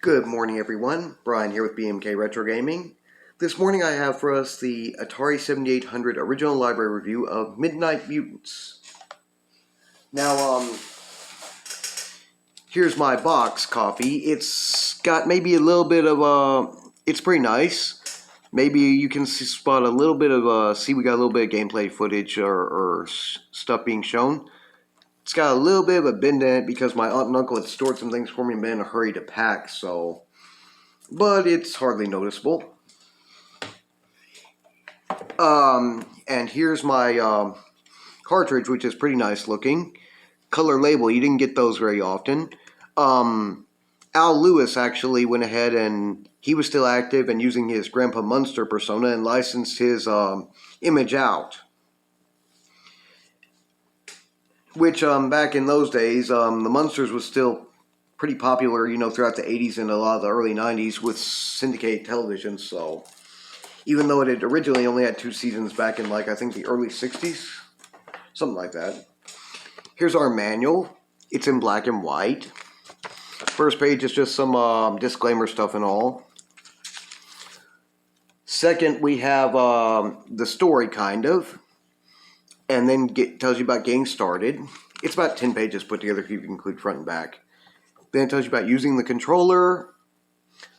Good morning, everyone. Brian here with BMK Retro Gaming. This morning I have for us the Atari 7800 Original Library Review of Midnight Mutants. Now, here's my box copy. It's got maybe a little bit of, it's pretty nice. Maybe you can spot a little bit of, see we got a little bit of gameplay footage or stuff being shown. It's got a little bit of a bend in it because my aunt and uncle had stored some things for me and been in a hurry to pack, so... But it's hardly noticeable. And here's my cartridge, which is pretty nice looking. Color label, you didn't get those very often. Al Lewis actually went ahead and he was still active and using his Grandpa Munster persona and licensed his image out. Which, back in those days, the Munsters was still pretty popular, you know, throughout the 80s and a lot of the early 90s with syndicated television, so... Even though it had originally only had 2 seasons back in, like, I think the early 60s? Something like that. Here's our manual. It's in black and white. First page is just some disclaimer stuff and all. Second, we have the story, kind of. And then tells you about getting started. It's about 10 pages put together if you include front and back. Then it tells you about using the controller.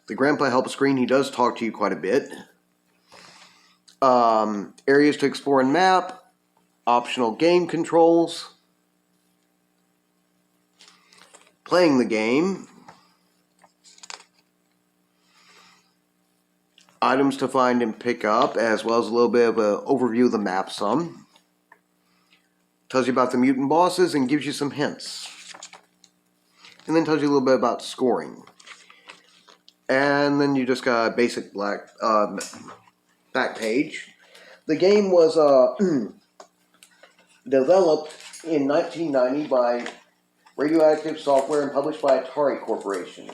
The Grandpa help screen, he does talk to you quite a bit. Areas to explore and map. Optional game controls. Playing the game. Items to find and pick up, as well as a little bit of an overview of the map some. Tells you about the mutant bosses and gives you some hints. And then tells you a little bit about scoring. And then you just got a basic back page. The game was developed in 1990 by Radioactive Software and published by Atari Corporation.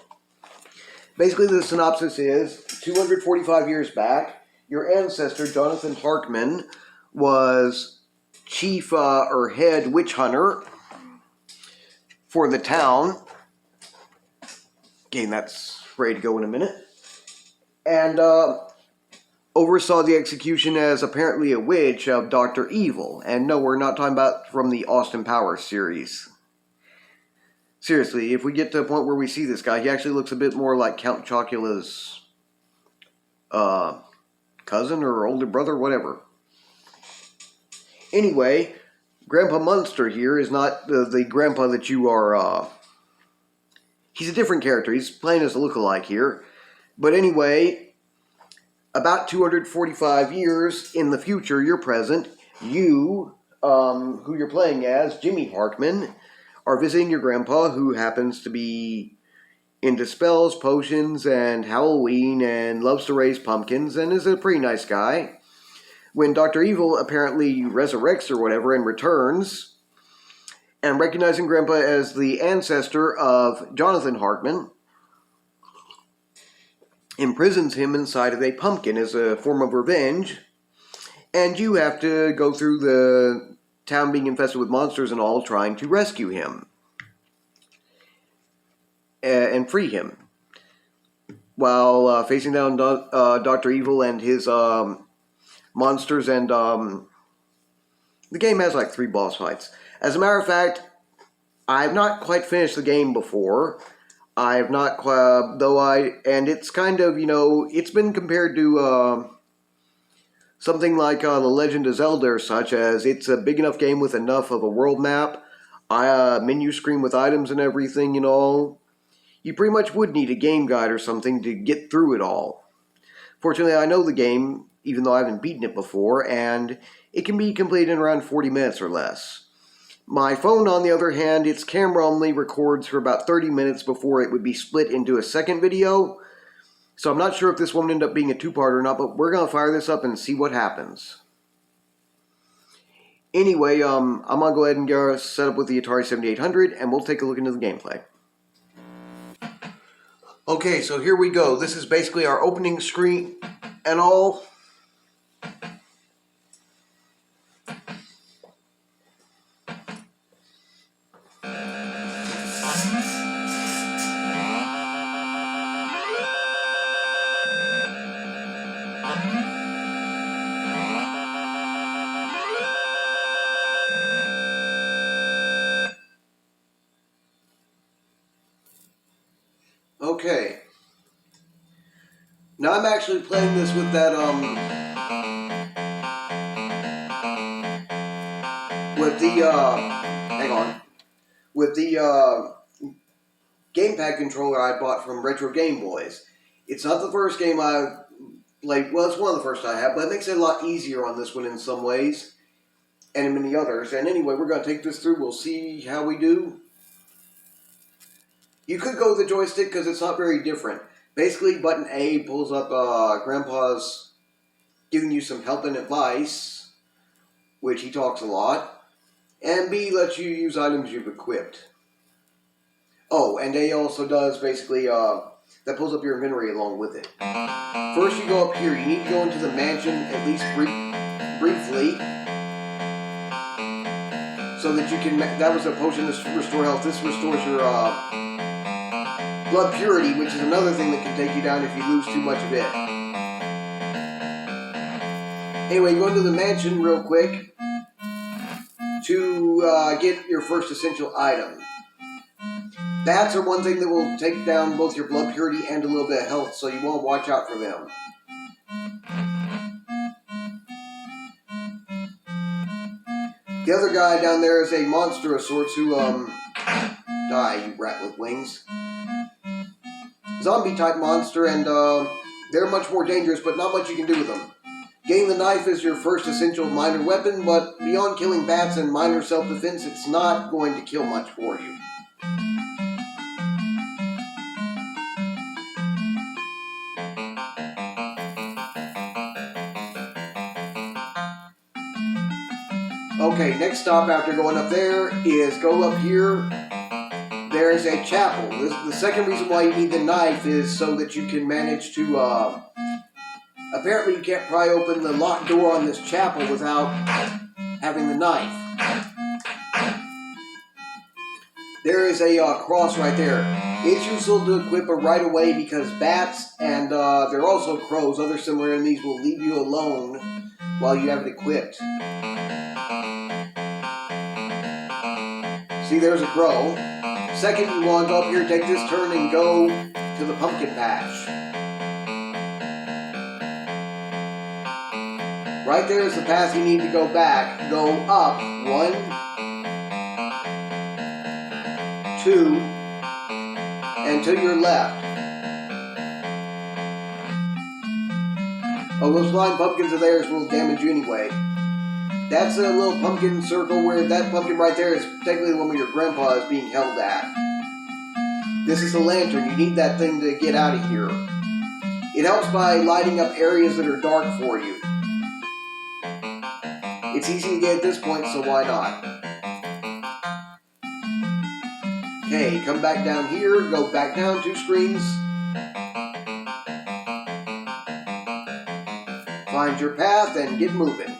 Basically, the synopsis is, 245 years back, your ancestor, Jonathan Harkman, was chief or head witch hunter for the town. Okay, that's ready to go in a minute. And oversaw the execution as apparently a witch of Dr. Evil. And no, we're not talking about from the Austin Powers series. Seriously, if we get to a point where we see this guy, he actually looks a bit more like Count Chocula's cousin or older brother, whatever. Anyway, Grandpa Munster here is not the grandpa that you are... He's a different character. He's playing as a lookalike here. But anyway, about 245 years in the future, you're present. You, who you're playing as, Jimmy Harkman, are visiting your grandpa, who happens to be into spells, potions, and Halloween, and loves to raise pumpkins, and is a pretty nice guy. When Dr. Evil apparently resurrects or whatever and returns, and recognizing Grandpa as the ancestor of Jonathan Harkman, imprisons him inside of a pumpkin as a form of revenge, and you have to go through the town being infested with monsters and all, trying to rescue him and free him, while facing down Dr. Evil and his monsters, and the game has like 3 boss fights. As a matter of fact, I have not quite finished the game before. I have not quite, and it's kind of, you know, it's been compared to something like The Legend of Zelda or such, as it's a big enough game with enough of a world map, menu screen with items and everything, you know. You pretty much would need a game guide or something to get through it all. Fortunately, I know the game, even though I haven't beaten it before, and it can be completed in around 40 minutes or less. My phone, on the other hand, its camera only records for about 30 minutes before it would be split into a second video. So I'm not sure if this won't end up being a 2-part or not, but we're going to fire this up and see what happens. Anyway, I'm going to go ahead and get set up with the Atari 7800, and we'll take a look into the gameplay. Okay, so here we go. This is basically our opening screen and all. Okay. Now I'm actually playing this with that, with the, hang on. With the, gamepad controller I bought from Retro Game Boys. It's not the first game I played. Well, it's one of the first I have, but it makes it a lot easier on this one in some ways, and in many others. And anyway, we're going to take this through. We'll see how we do. You could go with the joystick because it's not very different. Basically, button A pulls up Grandpa's giving you some help and advice, which he talks a lot. And B lets you use items you've equipped. Oh, and A also does basically, that pulls up your inventory along with it. First you go up here. You need to go into the mansion at least briefly. So that you can, that was a potion to restore health. This restores your blood purity, which is another thing that can take you down if you lose too much of it. Anyway, go into the mansion real quick to get your first essential item. Bats are one thing that will take down both your blood purity and a little bit of health, so you want to watch out for them. The other guy down there is a monster of sorts who, die, you rat with wings. Zombie-type monster, and, they're much more dangerous, but not much you can do with them. Getting the knife is your first essential minor weapon, but beyond killing bats and minor self-defense, it's not going to kill much for you. Okay, next stop after going up there is go up here. There's a chapel. The second reason why you need the knife is so that you can manage to, apparently you can't pry open the locked door on this chapel without having the knife. There is a cross right there. It's useful to equip it right away because bats and there are also crows, other similar enemies, will leave you alone while you have it equipped. See, there's a crow. Second, you want to go up here, take this turn, and go to the pumpkin patch. Right there is the path you need to go back. Go up 1, 2, and to your left. Oh, those flying pumpkins of theirs will damage you anyway. That's a little pumpkin circle where that pumpkin right there is technically the one where your grandpa is being held at. This is a lantern. You need that thing to get out of here. It helps by lighting up areas that are dark for you. It's easy to get at this point, so why not? Okay, come back down here, go back down 2 screens. Find your path and get moving.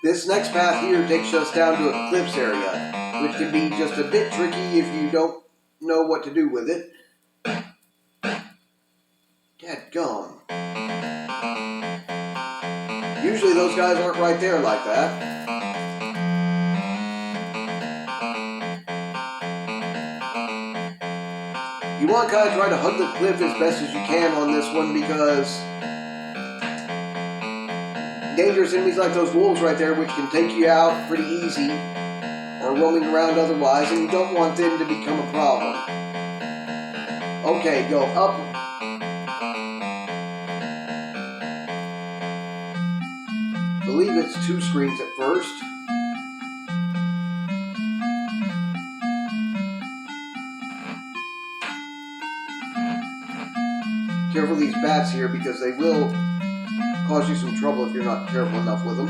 This next path here takes us down to a cliffs area, which can be just a bit tricky if you don't know what to do with it. Dadgum. Usually those guys aren't right there like that. You want to kind of try to hug the cliff as best as you can on this one because dangerous enemies like those wolves right there, which can take you out pretty easy, or roaming around otherwise, and you don't want them to become a problem. Okay, go up. I believe it's 2 screens at first. Careful of these bats here because they will cause you some trouble if you're not careful enough with them.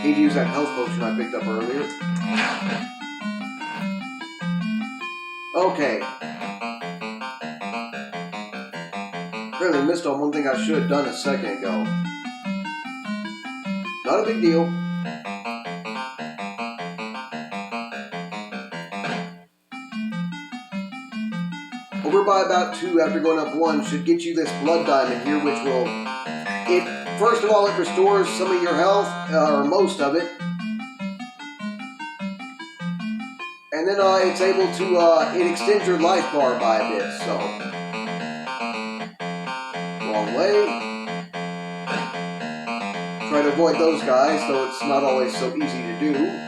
Need to use that health potion I picked up earlier. Okay. Apparently missed on one thing I should have done a second ago. Not a big deal. over by about 2 after going up 1 should get you this blood diamond here, which will, first of all, it restores some of your health, or most of it. And then it's able to, it extends your life bar by a bit, so. Wrong way. Try to avoid those guys, though it's not always so easy to do.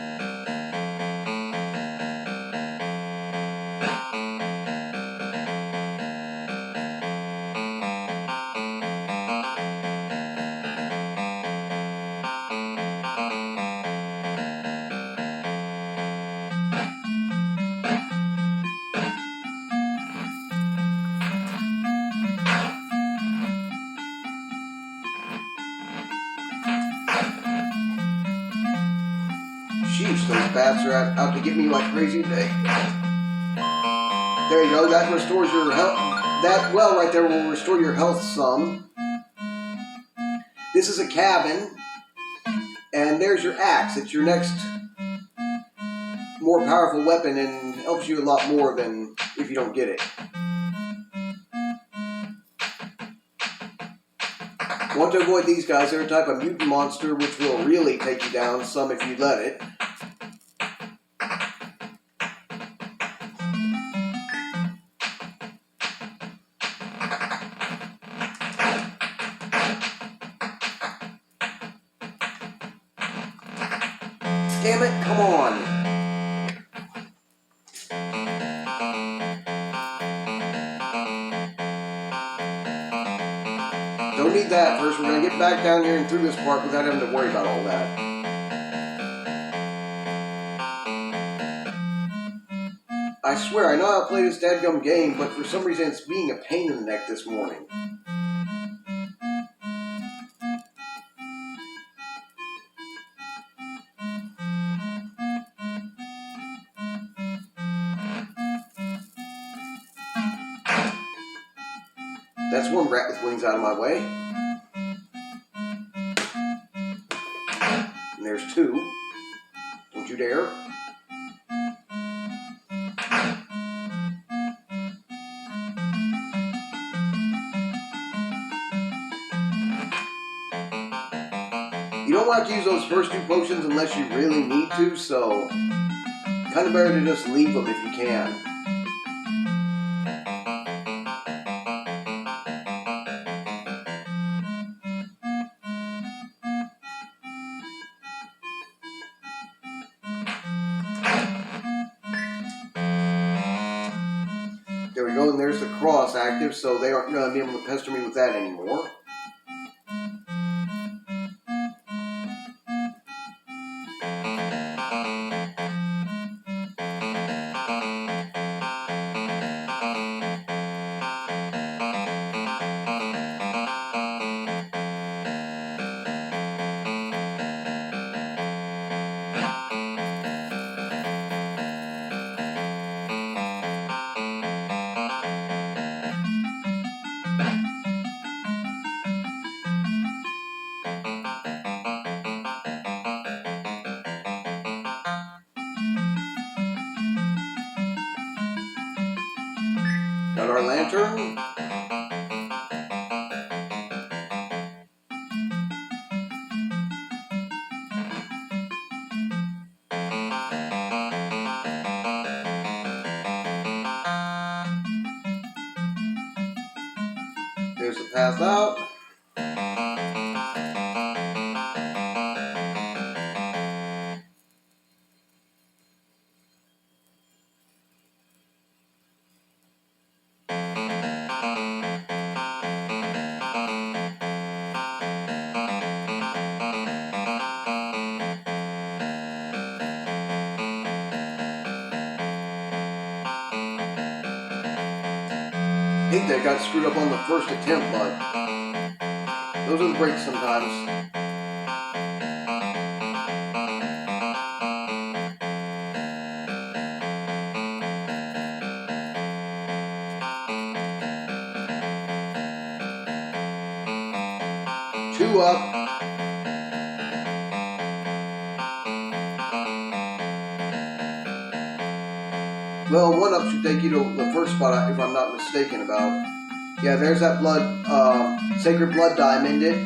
Sheesh, those bats are out to get me like crazy today. There you go, that restores your health. That well right there will restore your health some. This is a cabin, and there's your axe. It's your next more powerful weapon and helps you a lot more than if you don't get it. Want to avoid these guys. They're a type of mutant monster which will really take you down some if you let it. Damn it, come on. Don't need that first. We're going to get back down here and through this part without having to worry about all that. I swear, I know how to play this dadgum game, but for some reason it's being a pain in the neck this morning. That's one rat with wings out of my way. And there's 2. Don't you dare. You don't want to use those first 2 potions unless you really need to, so kind of better to just leave them if you can. There we go, and there's the cross active, so they aren't going to be able to pester me with that anymore. Got our lantern. There's the path out. I think that got screwed up on the first attempt, but those are the breaks sometimes. Two up. Well, one up should take you to the first spot, if I'm not mistaken about. Yeah, there's that sacred blood diamond. It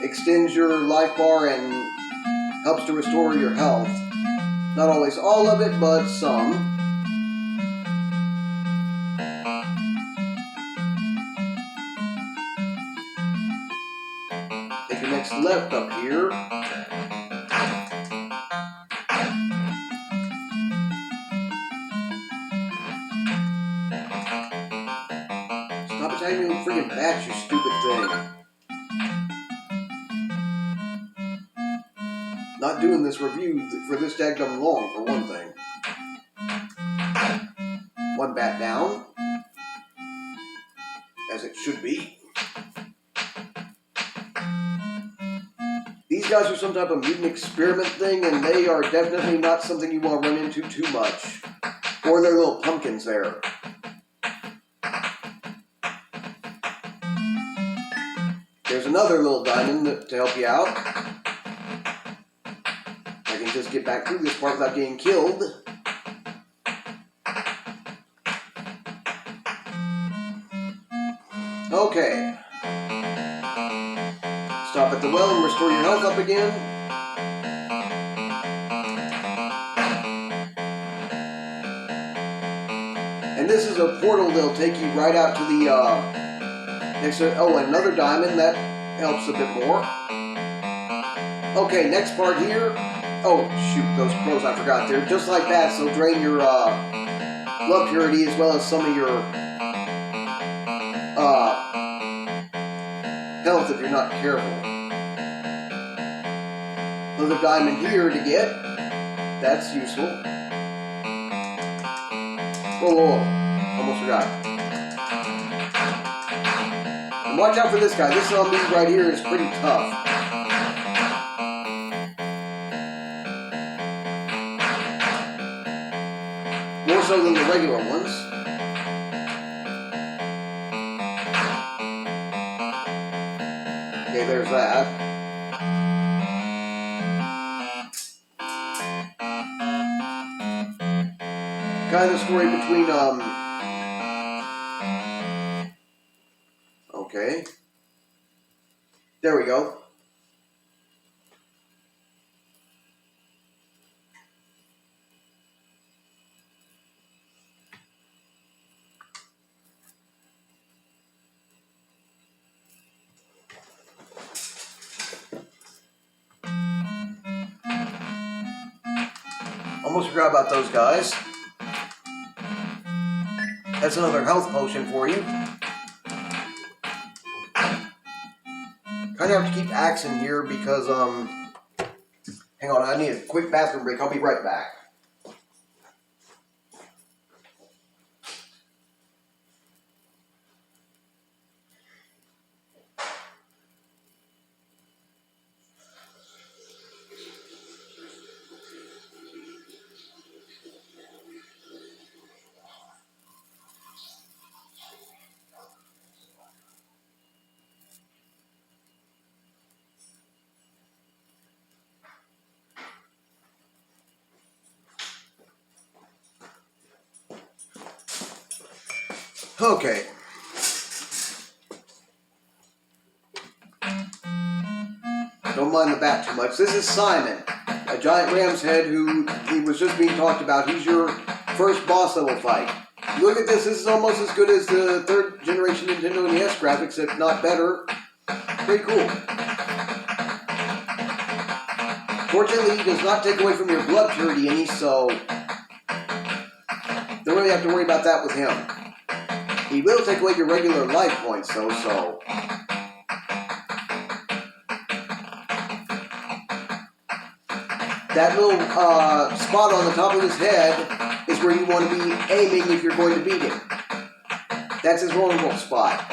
extends your life bar and helps to restore your health. Not always all of it, but some. Take your next left up here. Stop attacking me with freaking bats, you stupid thing. Not doing this review for this daggum long, for one thing. One bat down. As it should be. These guys are some type of mutant experiment thing, and they are definitely not something you want to run into too much. Or their little pumpkins there. There's another little diamond to help you out. I can just get back through this part without getting killed. Okay. Stop at the well and restore your health up again. And this is a portal that'll take you right out to the next to, oh, another diamond, that helps a bit more. Okay, next part here. Oh, shoot, those crows, I forgot. They're just like that, so drain your blood purity as well as some of your health if you're not careful. Another diamond here to get. That's useful. Whoa, whoa, whoa. Almost forgot. And watch out for this guy. This zombie right here is pretty tough. More so than the regular ones. Okay, there's that. Kind of story between, okay. There we go. Almost forgot about those guys. That's another health potion for you. Kind of have to keep axing here because, hang on, I need a quick bathroom break. I'll be right back. Okay. Don't mind the bat too much. This is Simon, a giant ram's head who he was just being talked about. He's your first boss level fight. Look at this. This is almost as good as the third generation Nintendo NES graphics, if not better. Pretty cool. Fortunately, he does not take away from your blood purity any, so don't really have to worry about that with him. He will take away your regular life points, though, so. That little spot on the top of his head is where you want to be aiming if you're going to beat him. That's his vulnerable spot.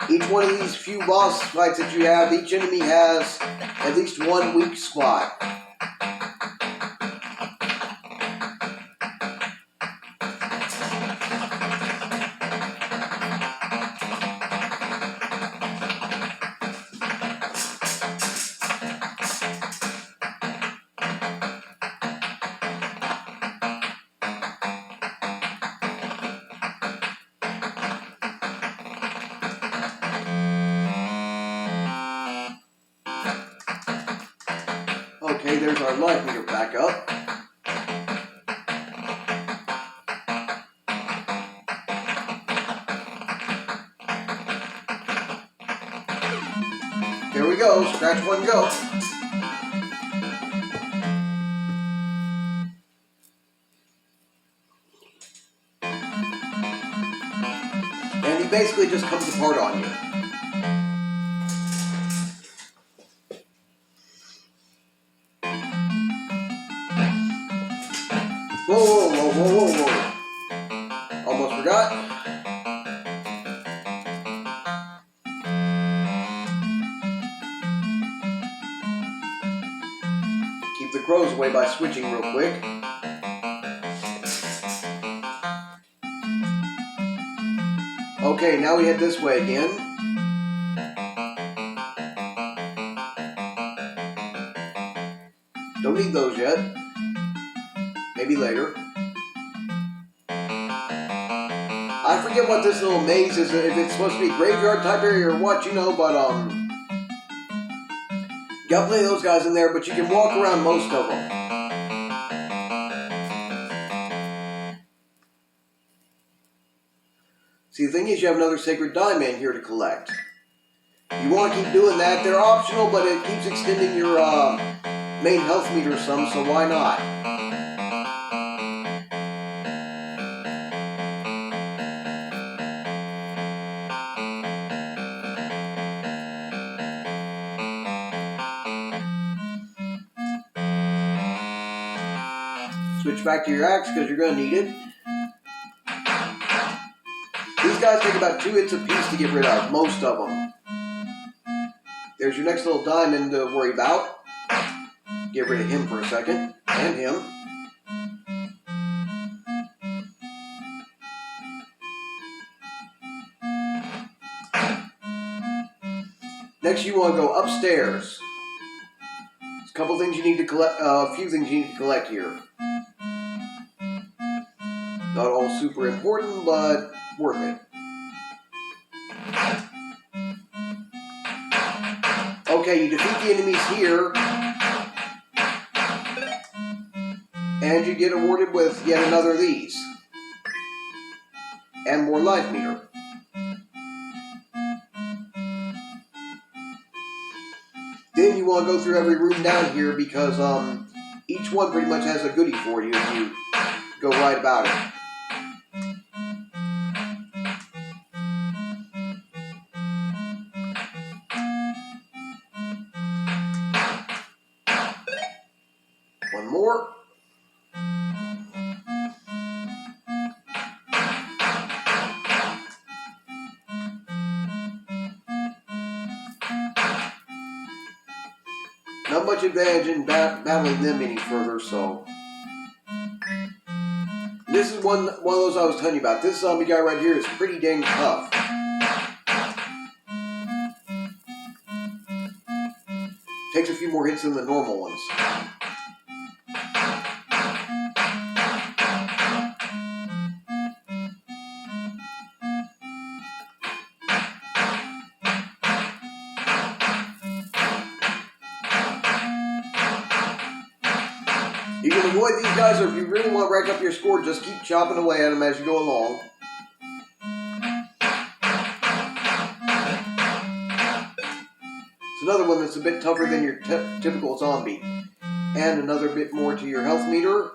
Each one of these few boss fights that you have, each enemy has at least one weak spot. there's our life meter back up. There we go, scratch one go. And he basically just comes apart on you. Whoa, whoa, whoa, whoa, whoa. Almost forgot. Keep the crows away by switching real quick. Okay, now we head this way again. Don't need those yet. Maybe later. I forget what this little maze is, if it's supposed to be graveyard type area or what, you know, but you gotta play those guys in there, but you can walk around most of them. See, the thing is, you have another Sacred Diamond here to collect. You want to keep doing that. They're optional, but it keeps extending your main health meter some, so why not? Switch back to your axe because you're going to need it. These guys take about 2 hits apiece to get rid of, most of them. There's your next little diamond to worry about. Get rid of him for a second, and him. Next you want to go upstairs. There's a couple things you need to collect, a few things you need to collect here. Not all super important, but worth it. Okay, you defeat the enemies here, and you get awarded with yet another of these, and more life meter. Then you want to go through every room down here because each one pretty much has a goodie for you if you go right about it. One more. Not much advantage in battling them any further, so. This is one of those I was telling you about. This zombie guy right here is pretty dang tough. Takes a few more hits than the normal ones. You can avoid these guys, or if you really want to rack up your score, just keep chopping away at them as you go along. It's another one that's a bit tougher than your typical zombie. And another bit more to your health meter.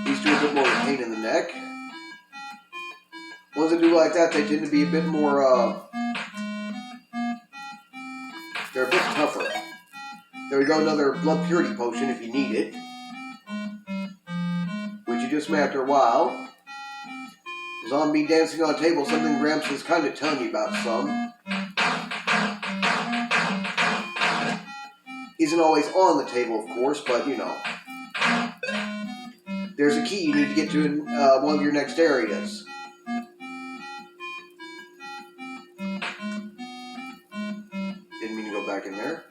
These two are a bit more of a pain in the neck. Ones that do like that, they tend to be a bit more, they're a bit tougher. There we go, another blood purity potion if you need it. Which you just may after a while. Zombie dancing on a table, something Gramps was kind of telling you about some. Isn't always on the table, of course, but you know. There's a key you need to get to in one of your next areas. Didn't mean to go back in there.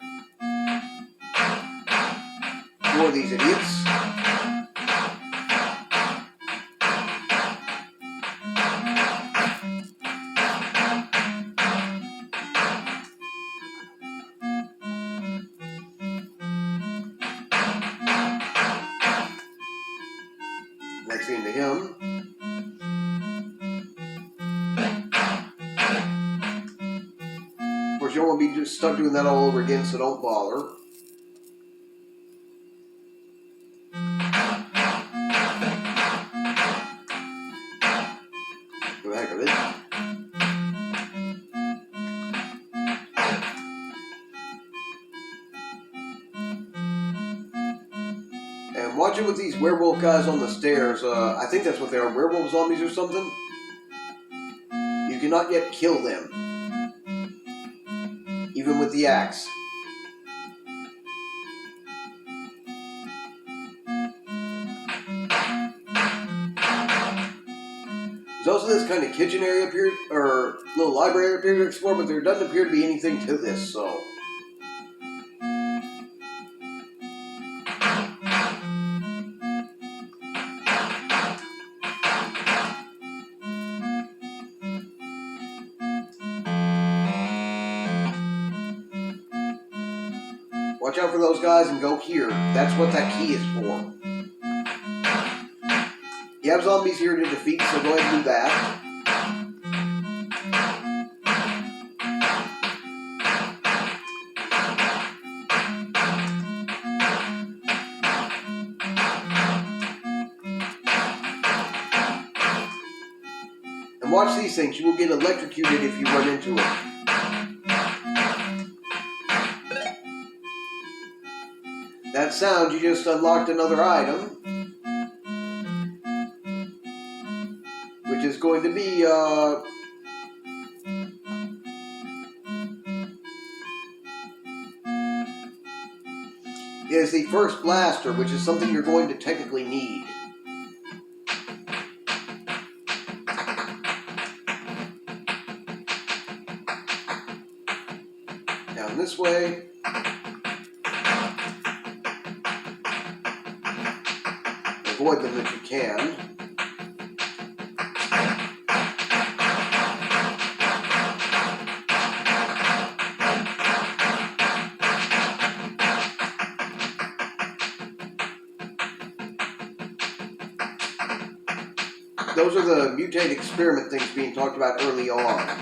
That's the end of him. Of course, you don't want to be just stuck doing that all over again, so don't bother. For the heck of it. And watching with these werewolf guys on the stairs, I think that's what they are, werewolf zombies or something. You cannot yet kill them. Even with the axe. There's also this kind of kitchen area up here, or little library up here to explore, but there doesn't appear to be anything to this, so. Watch out for those guys and go here. That's what that key is for. You have zombies here to defeat, so go ahead and do that. And watch these things. You will get electrocuted if you run into it. That sound, you just unlocked another item. Which is going to be, is the first blaster, which is something you're going to technically need. Down this way. Avoid them if you can. Those are the mutate experiment things being talked about early on.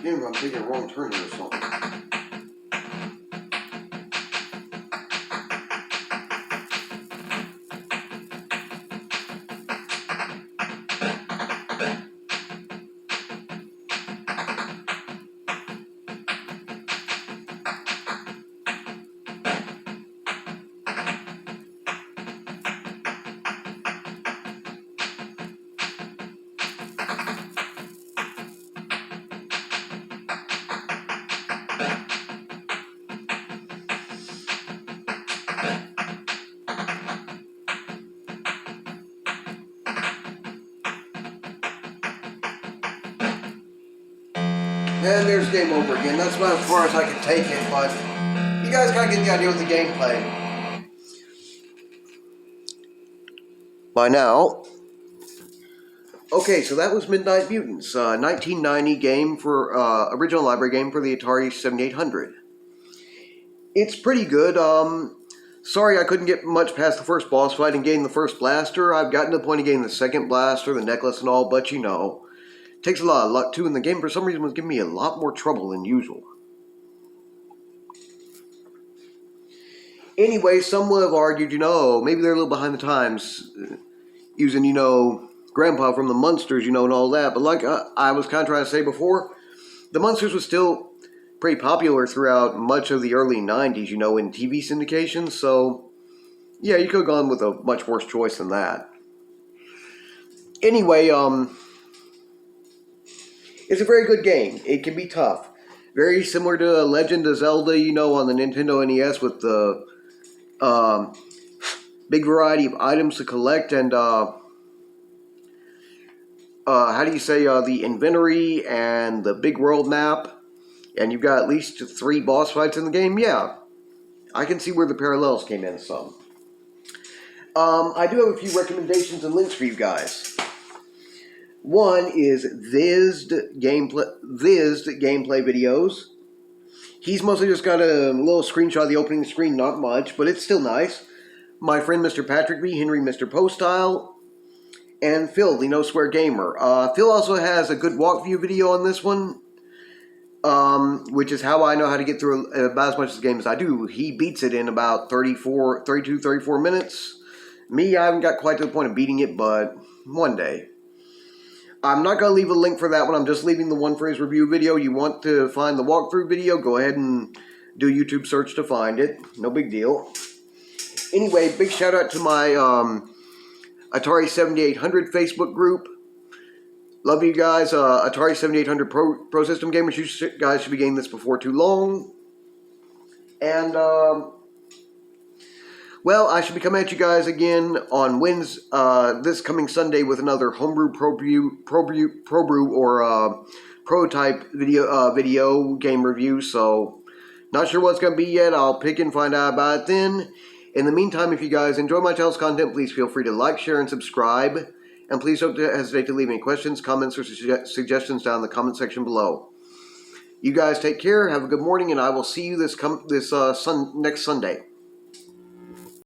Damn, I'm taking a wrong turn here or something. And there's game over again. That's about as far as I can take it, but you guys gotta get the idea of the gameplay by now. Okay, so that was Midnight Mutants, 1990 game for original library game for the Atari 7800. It's pretty good. Sorry I couldn't get much past the first boss fight and gain the first blaster. I've gotten to the point of getting the second blaster, the necklace and all, but you know. Takes a lot of luck too, and the game for some reason was giving me a lot more trouble than usual. Anyway, some would have argued, you know, maybe they're a little behind the times, using, you know, Grandpa from the Munsters, you know, and all that. But like I was kind of trying to say before, the Munsters was still pretty popular throughout much of the early 90s, you know, in TV syndications. So, yeah, you could have gone with a much worse choice than that. Anyway, it's a very good game. It can be tough. Very similar to Legend of Zelda, you know, on the Nintendo NES with the big variety of items to collect and how do you say, the inventory and the big world map, and you've got at least 3 boss fights in the game, yeah, I can see where the parallels came in some. I do have a few recommendations and links for you guys. One is Vizd gameplay videos. He's mostly just got a little screenshot of the opening screen, not much, but it's still nice. My friend Mr. Patrick B, Henry Mr. Postile, and Phil, the No Swear Gamer. Phil also has a good walk view video on this one, which is how I know how to get through about as much of the game as I do. He beats it in about 34 minutes. Me, I haven't got quite to the point of beating it, but one day. I'm not going to leave a link for that one. I'm just leaving the one for his review video. You want to find the walkthrough video, go ahead and do a YouTube search to find it. No big deal. Anyway, big shout out to my Atari 7800 Facebook group. Love you guys. Atari 7800 Pro System Gamers. You guys should be getting this before too long. And, well, I should be coming at you guys again on this coming Sunday with another homebrew probrew or prototype video game review. So, not sure what's going to be yet. I'll pick and find out about it then. In the meantime, if you guys enjoy my channel's content, please feel free to like, share, and subscribe. And please don't hesitate to leave any questions, comments, or suggestions down in the comment section below. You guys take care, have a good morning, and I will see you next Sunday.